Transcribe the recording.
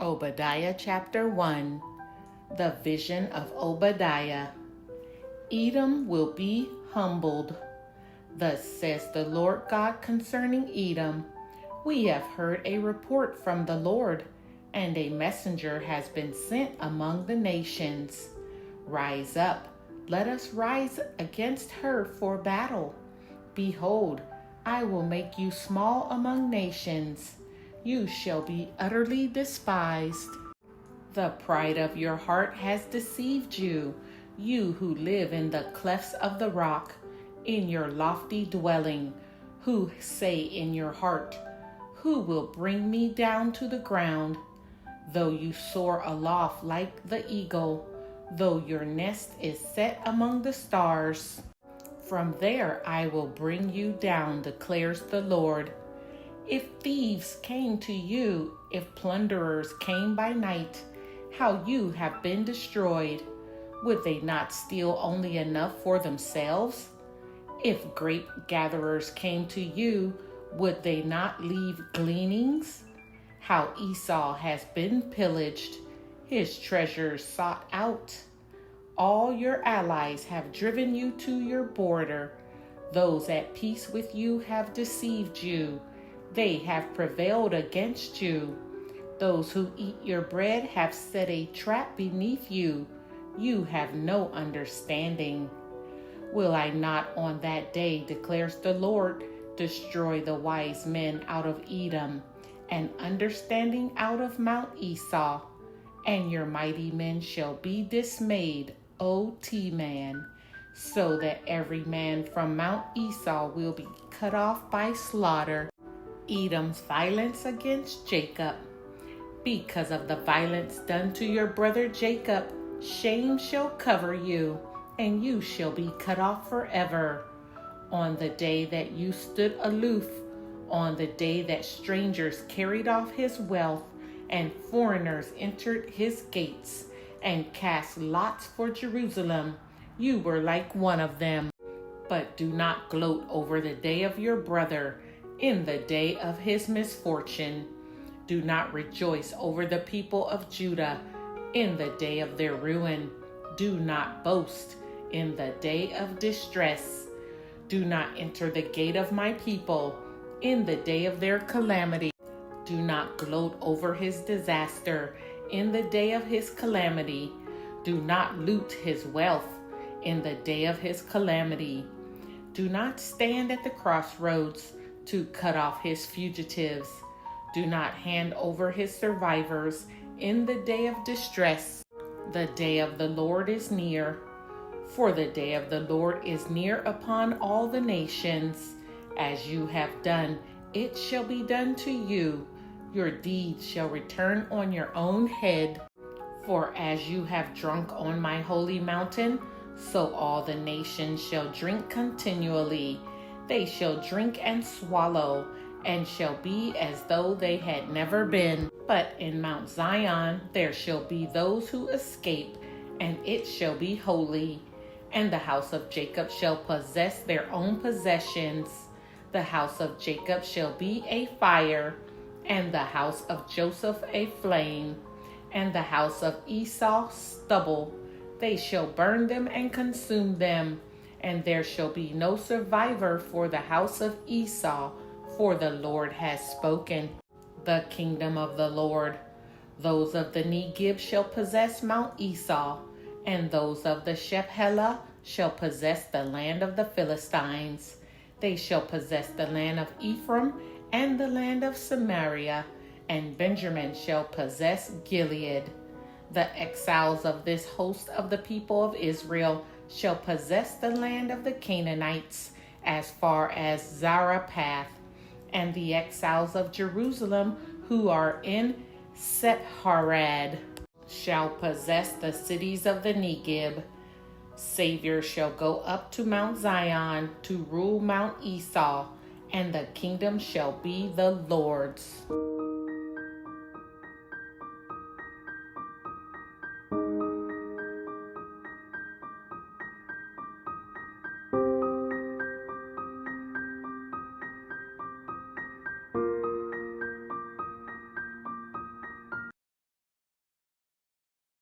Obadiah chapter 1. The vision of Obadiah. Edom will be humbled. Thus says the Lord God concerning Edom. We have heard a report from the Lord, and a messenger has been sent among the nations. Rise up, let us rise against her for battle. Behold, I will make you small among nations. You shall be utterly despised. The pride of your heart has deceived you, you who live in the clefts of the rock, in your lofty dwelling, who say in your heart, who will bring me down to the ground? Though you soar aloft like the eagle, though your nest is set among the stars, from there I will bring you down, declares the Lord. If thieves came to you, if plunderers came by night, how you have been destroyed! Would they not steal only enough for themselves? If grape gatherers came to you, would they not leave gleanings? How Esau has been pillaged, his treasures sought out. All your allies have driven you to your border. Those at peace with you have deceived you. They have prevailed against you. Those who eat your bread have set a trap beneath you. You have no understanding. Will I not on that day, declares the Lord, destroy the wise men out of Edom, and understanding out of Mount Esau? And your mighty men shall be dismayed, O Teman, so that every man from Mount Esau will be cut off by slaughter. Edom's violence against Jacob. Because of the violence done to your brother Jacob, shame shall cover you, and you shall be cut off forever. On the day that you stood aloof, on the day that strangers carried off his wealth, and foreigners entered his gates, and cast lots for Jerusalem, you were like one of them. But do not gloat over the day of your brother, in the day of his misfortune. Do not rejoice over the people of Judah in the day of their ruin. Do not boast in the day of distress. Do not enter the gate of my people in the day of their calamity. Do not gloat over his disaster in the day of his calamity. Do not loot his wealth in the day of his calamity. Do not stand at the crossroads to cut off his fugitives. Do not hand over his survivors in the day of distress. The day of the Lord is near, for the day of the Lord is near upon all the nations. As you have done, it shall be done to you. Your deeds shall return on your own head. For as you have drunk on my holy mountain, so all the nations shall drink continually. They shall drink and swallow, and shall be as though they had never been. But in Mount Zion there shall be those who escape, and it shall be holy. And the house of Jacob shall possess their own possessions. The house of Jacob shall be a fire, and the house of Joseph a flame, and the house of Esau stubble. They shall burn them and consume them. And there shall be no survivor for the house of Esau, for the Lord has spoken. The kingdom of the Lord. Those of the Negib shall possess Mount Esau, and those of the Shephelah shall possess the land of the Philistines. They shall possess the land of Ephraim and the land of Samaria, and Benjamin shall possess Gilead. The exiles of this host of the people of Israel shall possess the land of the Canaanites as far as Zarephath, and the exiles of Jerusalem who are in Sepharad shall possess the cities of the Negib. Savior shall go up to Mount Zion to rule Mount Esau, and the kingdom shall be the Lord's.